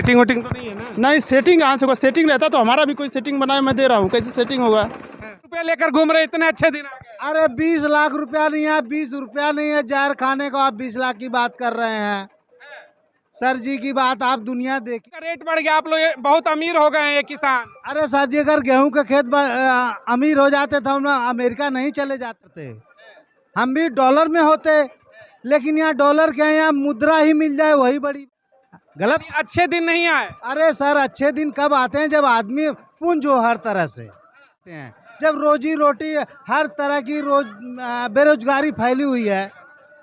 Setting voting तो नहीं है ना? नहीं, सेटिंग कहाँ से होगा? सेटिंग रहता तो हमारा भी कोई सेटिंग बनाए, मैं दे रहा हूँ, कैसे सेटिंग होगा? रुपया लेकर घूम रहे, इतने अच्छे दिन आ गए। अरे 20 लाख रुपया नहीं है, 20 रुपया नहीं है जहर खाने को, आप 20 लाख की बात कर रहे हैं। सर जी की बात आप दुनिया देखिए, रेट बढ़ गया, आप लोग बहुत अमीर हो गए हैं ये किसान। अरे सर जी अगर गेहूं के खेत अमीर हो जाते तो हम अमेरिका नहीं चले जाते थे, हम भी डॉलर में होते, लेकिन यहाँ डॉलर क्या है, यहाँ मुद्रा ही मिल जाए वही बड़ी गलत। अच्छे दिन नहीं आए। अरे सर अच्छे दिन कब आते हैं? जब आदमी पूंज हो हर तरह से हैं, जब रोजी रोटी हर तरह की बेरोजगारी फैली हुई है,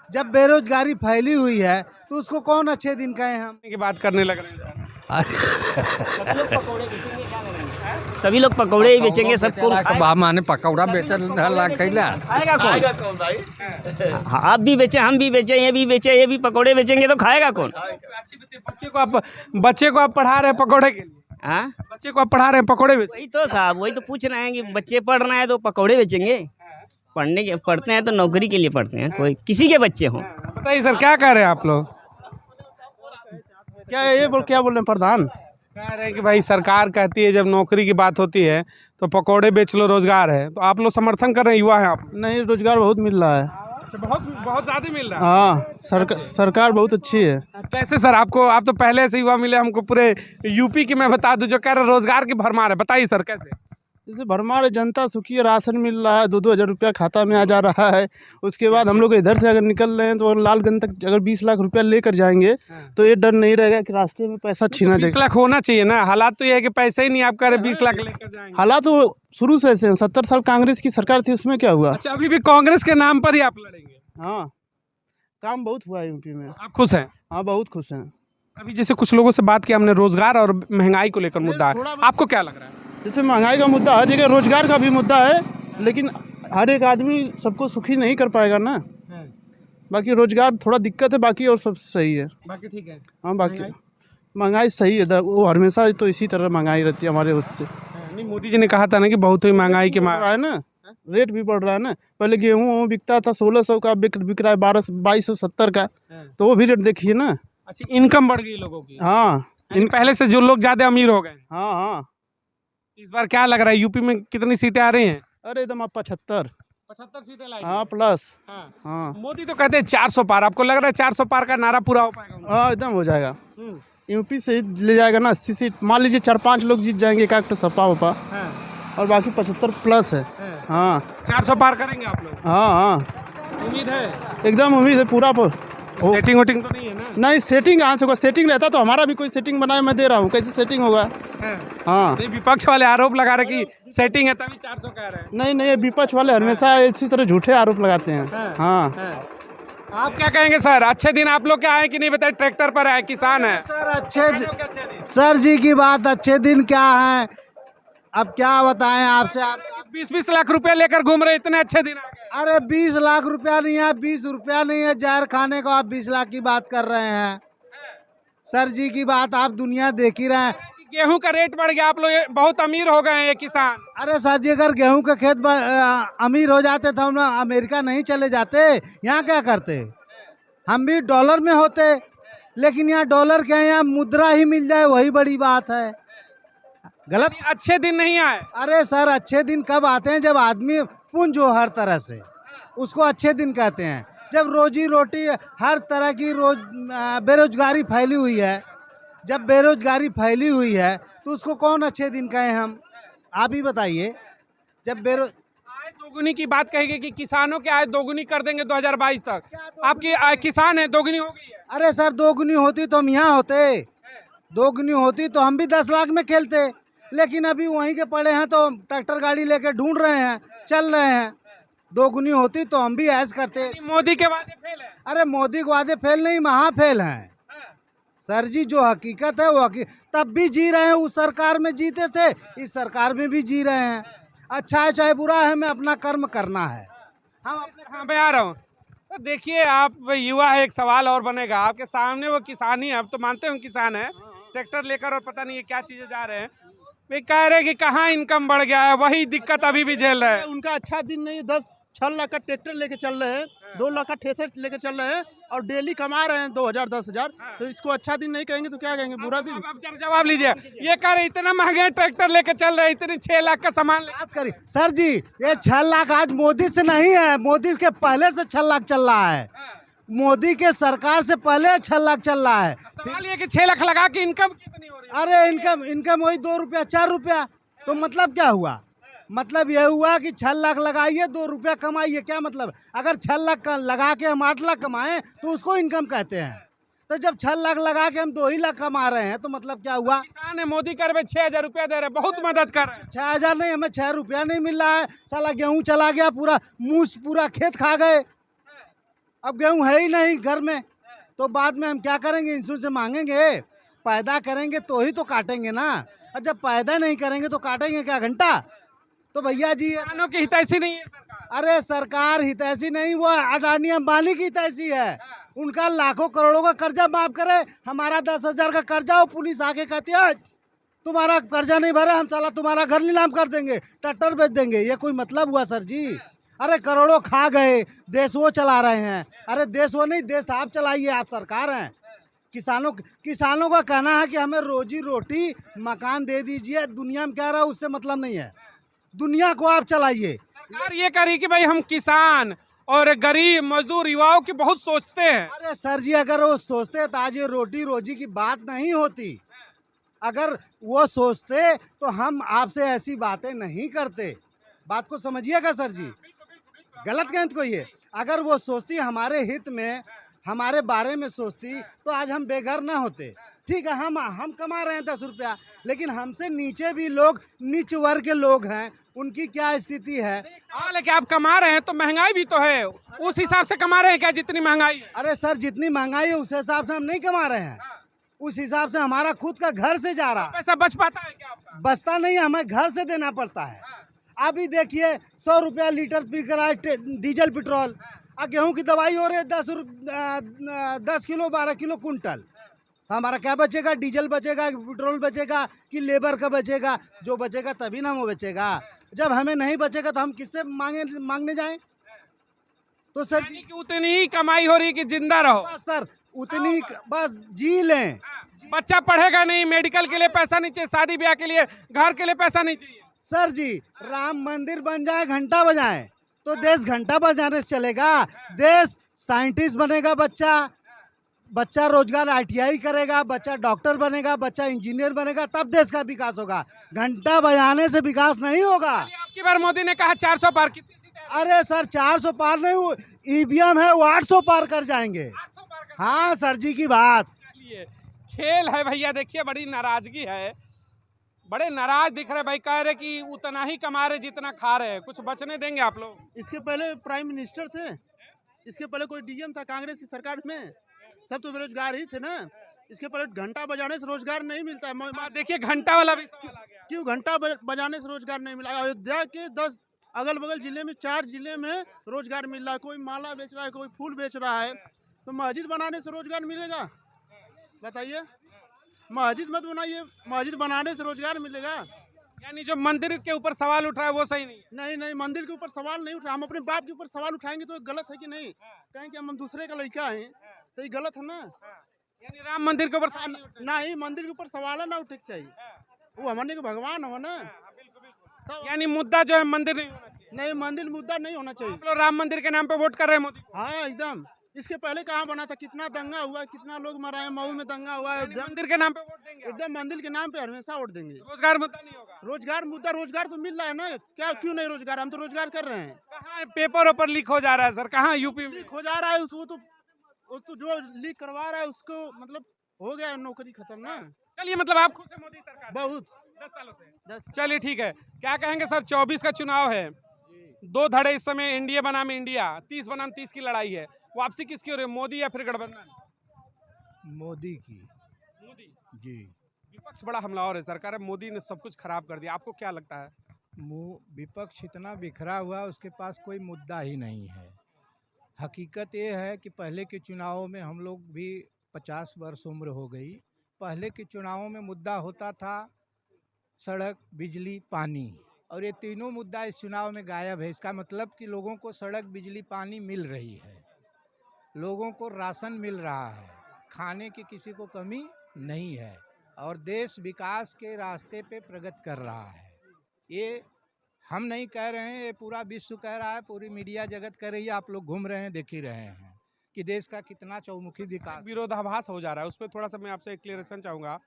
जब बेरोजगारी फैली हुई है तो उसको कौन अच्छे दिन कहें? हम की बात करने लग रहे हैं सभी लोग पकौड़े ही बेचेंगे, सबको माने पकौड़ा बेचल खाएगा कौन? हाँ, आप भी बेचे, हम भी बेचे, ये भी बेचे, ये भी पकौड़े बेचेंगे तो खाएगा कौन? बच्चे को आप पढ़ा रहे हैं पकौड़े के लिए? हाँ, बच्चे को आप पढ़ा रहे हैं पकौड़े बेच? वही तो साहब, वही तो पूछ रहे हैं कि बच्चे पढ़ रहे हैं तो पकौड़े बेचेंगे? पढ़ते हैं तो नौकरी के लिए पढ़ते हैं, कोई किसी के बच्चे हों। बताइए सर, क्या कह रहे हैं आप लोग? क्या बोल रहे हैं प्रधान? कह रहे हैं कि भाई सरकार कहती है जब नौकरी की बात होती है तो पकौड़े बेच लो, रोजगार है, तो आप लोग समर्थन कर रहे हैं? युवा है आप? नहीं, रोजगार बहुत मिल रहा है। अच्छा, बहुत बहुत ज्यादा मिल रहा है। हाँ, सरकार बहुत अच्छी है। कैसे सर? आप तो पहले से युवा मिले हमको, पूरे यूपी की मैं बता दूं जो कह रहे रोजगार की भरमार है। बताइए सर कैसे? जैसे भरमार है, जनता सुखी है, राशन मिल रहा है, 2-2 हज़ार रुपया खाता में आ जा रहा है। उसके बाद हम लोग इधर से अगर निकल रहे हैं तो लालगंज तक अगर 20 लाख रुपया लेकर जाएंगे तो ये डर नहीं रहेगा कि रास्ते में पैसा छीना जाएगा। 20 लाख होना चाहिए ना। हालात तो ये है कि पैसे ही नहीं, आप कह रहे 20 लाख लेकर जाएंगे। हालात तो शुरू से ऐसे हैं। 70 साल कांग्रेस की सरकार थी, उसमें क्या हुआ? अच्छा, अभी भी कांग्रेस के नाम पर ही आप लड़ेंगे? हाँ, काम बहुत हुआ है यूपी में। आप खुश हैं? हाँ, बहुत खुश हैं। अभी जैसे कुछ लोगों से बात की हमने, रोजगार और महंगाई को लेकर मुद्दा है, आपको क्या लग रहा है? जैसे महंगाई का मुद्दा हर जगह, रोजगार का भी मुद्दा है, लेकिन हर एक आदमी सबको सुखी नहीं कर पाएगा ना। बाकी रोजगार थोड़ा दिक्कत है, बाकी और सब सही है। बाकी ठीक है। हाँ, बाकी महंगाई सही है, वो हमेशा तो इसी तरह महंगाई रहती है हमारे उससे। नहीं, मोदी जी ने कहा था ना कि बहुत ही महंगाई के बढ़ रहा है ना, रेट भी बढ़ रहा है ना। पहले गेहूँ बिकता था 1600 का, बिक रहा है 2270 का, तो वो भी रेट देखिए ना। अच्छा, इनकम बढ़ गई लोगों की। हाँ, पहले से जो लोग ज्यादा अमीर हो गए। हाँ हाँ। इस बार क्या लग रहा है, यूपी में कितनी सीटें आ रही हैं? अरे एकदम आप 75 सीटें लाई। हाँ, प्लस। हाँ। हाँ, मोदी तो कहते हैं 400 पार, आपको लग रहा है 400 पार का नारा पूरा हो पाएगा? हाँ, एकदम हो जाएगा। यूपी से ले जाएगा ना 80 सीट, मान लीजिए 4-5 लोग जीत जाएंगे, एक सपा वपा, और बाकी 75 प्लस है। हाँ, 400 पार करेंगे आप लोग? हाँ हाँ, उम्मीद है? एकदम उम्मीद है पूरा। सेटिंग वोटिंग तो नहीं है ना? नहीं, सेटिंग कहाँ से होगा? सेटिंग रहता तो हमारा भी कोई सेटिंग बनाए, मैं दे रहा हूँ, कैसे सेटिंग होगा? हाँ, नहीं, विपक्ष वाले आरोप लगा रहे कि सेटिंग है तभी 400 कह रहे हैं। नहीं नहीं, विपक्ष वाले हमेशा इसी तरह झूठे आरोप लगाते हैं। हाँ, आप क्या कहेंगे सर? अच्छे दिन आप लोग क्या आए कि नहीं बताए? ट्रैक्टर पर आए, किसान है सर अच्छे सर जी की बात, अच्छे दिन क्या है, अब क्या बताएं आपसे? आप 20-20 लाख रुपया लेकर घूम रहे, इतने अच्छे दिन आ गए। अरे 20 लाख रुपया नहीं है, 20 रुपया नहीं है जहर खाने को, आप 20 लाख की बात कर रहे हैं। सर जी की बात आप दुनिया देख ही रहे हैं। गेहूं का रेट बढ़ गया, आप लोग बहुत अमीर हो गए हैं ये किसान। अरे सर जी अगर गेहूं के खेत अमीर हो जाते तो हम अमेरिका नहीं चले जाते, यहाँ क्या करते? हम भी डॉलर में होते, लेकिन यहाँ डॉलर क्या है, यहाँ मुद्रा ही मिल जाए वही बड़ी बात है। गलत। अच्छे दिन नहीं आए। अरे सर अच्छे दिन कब आते हैं? जब आदमी पूंज हो हर तरह से, उसको अच्छे दिन कहते हैं। जब रोजी रोटी हर तरह की बेरोजगारी फैली हुई है, जब बेरोजगारी फैली हुई है तो उसको कौन अच्छे दिन कहें? हम आप ही बताइए। जब आय दोगुनी की बात कहेगी कि किसानों की आय दोगुनी कर देंगे 2022 तक, आपकी आय किसान है दोगुनी हो गई है? अरे सर दोगुनी होती तो हम यहाँ होते, दोगुनी होती तो हम भी 10 लाख में खेलते, लेकिन अभी वहीं के पड़े हैं तो ट्रैक्टर गाड़ी लेके ढूंढ रहे हैं, चल रहे हैं। दोगुनी होती तो हम भी ऐश करते। मोदी के वादे फेल है? अरे मोदी के वादे फेल नहीं, महा फेल हैं सर जी। जो हकीकत है वो तब भी जी रहे हैं, उस सरकार में जीते थे, इस सरकार में भी जी रहे हैं। अच्छा है चाहे बुरा है, हमें अपना कर्म करना है। हम अपने हाँ, मैं आ रहा हूँ। तो देखिए, आप युवा है, एक सवाल और बनेगा आपके सामने, वो किसान ही है, अब तो मानते हैं किसान है, ट्रैक्टर लेकर और पता नहीं ये क्या चीजें जा रहे हैं। वे कह रहे हैं कि कहाँ इनकम बढ़ गया है, वही दिक्कत अभी भी झेल रहे हैं। उनका अच्छा दिन नहीं, 10-6 लाख का ट्रैक्टर लेके चल रहे हैं, 2 लाख का ठेसर लेकर चल रहे हैं और डेली कमा रहे हैं 2000 10,000। तो इसको अच्छा दिन नहीं कहेंगे तो क्या कहेंगे, बुरा दिन। अब जरा जवाब लीजिए, ये कह रहे इतना महंगे ट्रैक्टर लेके चल रहे हैं, इतने 6 लाख का सामान बात करिए सर जी, ये 6 लाख आज मोदी से नहीं है, मोदी के पहले से 6 लाख चल रहा है। मोदी के सरकार से पहले 6 लाख चल रहा है। सवाल ये कि 6 लाख लगा के इनकम कितनी हो रही है? अरे इनकम वही 2 रुपया 4 रुपया, तो मतलब क्या हुआ? मतलब यह हुआ कि 6 लाख लगाइए 2 रुपया कमाइए, क्या मतलब? अगर 6 लाख लगा के हम 8 लाख कमाएं तो उसको इनकम कहते हैं। तो जब 6 लाख लगा के हम 2 ही लाख कमा रहे हैं तो मतलब क्या हुआ? किसान है, मोदी कर 6,000 रुपया दे रहे, बहुत मदद कर रहे हैं। 6,000 नहीं, हमें 6 रुपया नहीं मिल रहा है। साला गेहूं चला गया, पूरा मूस पूरा खेत खा गए। अब गेहूं है ही नहीं घर में, तो बाद में हम क्या करेंगे? इंश्योरेंस से मांगेंगे? पैदा करेंगे तो ही तो काटेंगे ना, और जब पैदा नहीं करेंगे तो काटेंगे क्या घंटा? तो भैया जी, किसानों की हितैषी नहीं है सरकार। अरे सरकार हितैषी नहीं, वो अडानी अंबानी की हितैषी है। उनका लाखों करोड़ों का कर्जा माफ करे, हमारा 10,000 का कर्जा हो, पुलिस आके कहती है तुम्हारा कर्जा नहीं भरा, हम साला तुम्हारा घर नीलाम कर देंगे, ट्रैक्टर बेच देंगे। ये कोई मतलब हुआ सर जी? अरे करोड़ों खा गए, देश वो चला रहे हैं। अरे देश वो नहीं, देश आप चलाइए, आप सरकार हैं। किसानों का कहना है कि हमें रोजी रोटी मकान दे दीजिए, दुनिया में क्या रहा है उससे मतलब नहीं है, दुनिया को आप चलाइए। सरकार ये कह रही कि भाई हम किसान और गरीब मजदूर युवाओं की बहुत सोचते हैं। अरे सर जी, अगर वो सोचते तो आज ये रोटी रोजी की बात नहीं होती। अगर वो सोचते तो हम आपसे ऐसी बातें नहीं करते। बात को समझिएगा सर जी, गलत कहते कोई है। अगर वो सोचती हमारे हित में, हमारे बारे में सोचती तो आज हम बेघर ना होते। ठीक है, हम कमा रहे हैं 10 रुपया, लेकिन हमसे नीचे भी लोग, नीच वर्ग के लोग हैं, उनकी क्या स्थिति है? सवाल है कि आप कमा रहे हैं तो महंगाई भी तो है, उस हिसाब से कमा रहे हैं क्या जितनी महंगाई है? अरे सर, जितनी महंगाई है उस हिसाब से हम नहीं कमा रहे हैं। उस हिसाब से हमारा खुद का घर से जा रहा है। पैसा बच पाता है क्या आपका? बचता नहीं, हमें घर से देना पड़ता है। अभी देखिए 100 रुपया लीटर बिक रहा है डीजल पेट्रोल, और गेहूं की दवाई हो रही है 10 किलो 12 किलो कुंटल। हमारा क्या बचेगा? डीजल बचेगा, पेट्रोल बचेगा कि लेबर का बचेगा? जो बचेगा तभी ना वो बचेगा। जब हमें नहीं बचेगा तो हम किससे मांगने जाएं? तो सर यानी कि उतनी ही कमाई हो रही कि जिंदा रहो। बस सर, उतनी बस जी लें। बच्चा पढ़ेगा नहीं, मेडिकल के लिए पैसा नहीं चाहिए, शादी ब्याह के लिए, घर के लिए पैसा नहीं चाहिए। सर जी, राम मंदिर बन जाए, घंटा बजाए तो देश घंटा बजाने से चलेगा? देश साइंटिस्ट बनेगा, बच्चा रोजगार ITI करेगा, बच्चा डॉक्टर बनेगा, बच्चा इंजीनियर बनेगा, तब देश का विकास होगा। घंटा बजाने से विकास नहीं होगा। आपकी बार मोदी ने कहा 400 पार, कितनी सीटें? अरे सर, 400 पार नहीं, EVM है वो 800 पार कर जाएंगे। 800 पार कर हाँ सर जी की बात। चलिए, खेल है भैया। देखिए बड़ी नाराजगी है, बड़े नाराज दिख रहे भाई, कह रहे कि उतना ही कमा रहे जितना खा रहे हैं। कुछ बचने देंगे आप लोग? इसके पहले प्राइम मिनिस्टर थे, इसके पहले कोई DM था कांग्रेस की सरकार में, सब तो बेरोजगार ही थे ना। इसके पहले घंटा बजाने से रोजगार नहीं मिलता है। हाँ, देखिए घंटा वाला भी सवाल आ गया। क्यों घंटा बजाने से रोजगार नहीं मिला? अयोध्या के 10 अगल बगल जिले में 4 जिले में रोजगार मिल रहा है। कोई माला बेच रहा है, कोई फूल बेच रहा है। तो मस्जिद बनाने से रोजगार मिलेगा? बताइए, मस्जिद मत बनाइए, मस्जिद बनाने से रोजगार मिलेगा? यानी जो मंदिर के ऊपर सवाल उठा है वो सही नहीं है। नहीं, मंदिर के ऊपर सवाल नहीं उठा। हम अपने बाप के ऊपर सवाल उठाएंगे तो गलत है कि नहीं? कहें कि हम दूसरे का लड़का हैं तो ये गलत है ना। यानी राम मंदिर के ऊपर सवाल नहीं उठा। नहीं, मंदिर के ऊपर सवाल ना उठे चाहिए, वो हमारे के भगवान हो ना। यानी मुद्दा जो है मंदिर नहीं होना चाहिए। नहीं, मंदिर मुद्दा नहीं होना चाहिए। आप लोग राम मंदिर के नाम पे वोट कर रहे हैं मोदी को। हाँ एकदम। इसके पहले कहाँ बना था? कितना दंगा हुआ है, कितना लोग मरा है, मऊ में दंगा हुआ है। एकदम मंदिर के नाम पे वोट देंगे आप? एकदम मंदिर के नाम पे हमेशा वोट देंगे। रोजगार मुद्दा नहीं होगा? रोजगार मुद्दा, रोजगार तो मिल रहा है ना, क्या क्यों नहीं रोजगार? हम तो रोजगार कर रहे हैं। कहाँ पेपर ऊपर लीक हो जा रहा है सर? कहाँ यूपी में? लीक हो जा रहा है, वो तो जो लीक करवा रहा है उसको मतलब हो गया नौकरी खत्म ना। चलिए, मतलब आप खुश है मोदी सरकार? बहुत 10 सालों से। 10। चलिए ठीक है, क्या कहेंगे सर? 24 का चुनाव है, 2 धड़े इस समय, इंडिया बनाम इंडिया, 30 बनाम 30 की लड़ाई है। वापसी किसकी हो रही है, मोदी या फिर गठबंधन? मोदी की। मोदी। जी। विपक्ष बड़ा हमलावर है, सरकार है, मोदी ने सब कुछ खराब कर दिया। आपको क्या लगता है? विपक्ष इतना बिखरा हुआ, उसके पास कोई मुद्दा ही नहीं है। हकीकत ये है कि पहले के चुनावों में, हम लोग भी 50 वर्ष उम्र हो गई, पहले के चुनावों में मुद्दा होता था सड़क, बिजली, पानी, और ये तीनों मुद्दा इस चुनाव में गायब है। इसका मतलब कि लोगों को सड़क, बिजली, पानी मिल रही है। लोगों को राशन मिल रहा है, खाने की किसी को कमी नहीं है और देश विकास के रास्ते पे प्रगति कर रहा है। ये हम नहीं कह रहे हैं, ये पूरा विश्व कह रहा है, पूरी मीडिया जगत कह रही है, आप लोग घूम रहे हैं, देख ही रहे हैं कि देश का कितना चौमुखी विकास। विरोधाभास हो जा रहा है, उस पर थोड़ा सा मैं आपसे एक क्लियरेशन चाहूँगा।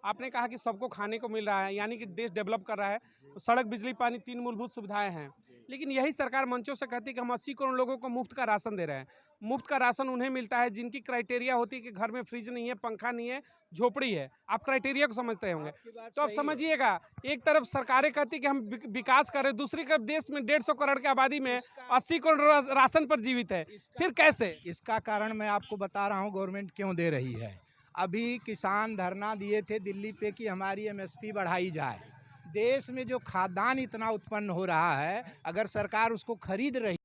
आपने कहा कि सबको खाने को मिल रहा है, यानी कि देश डेवलप कर रहा है, सड़क, बिजली, पानी, 3 मूलभूत सुविधाएं हैं, लेकिन यही सरकार मंचों से कहती है कि हम 80 करोड़ लोगों को मुफ्त का राशन दे रहे हैं। मुफ्त का राशन उन्हें मिलता है जिनकी क्राइटेरिया होती है कि घर में फ्रिज नहीं है, पंखा नहीं है, झोपड़ी है। आप क्राइटेरिया को समझते होंगे, तो आप समझिएगा, एक तरफ सरकारें कहती कि हम विकास कर रहे हैं, दूसरी तरफ देश में 150 करोड़ की आबादी में 80 करोड़ राशन पर जीवित है, फिर कैसे? इसका कारण मैं आपको बता रहा हूँ गवर्नमेंट क्यों दे रही है। अभी किसान धरना दिए थे दिल्ली पे कि हमारी MSP बढ़ाई जाए। देश में जो खाद्यान्न इतना उत्पन्न हो रहा है, अगर सरकार उसको खरीद रही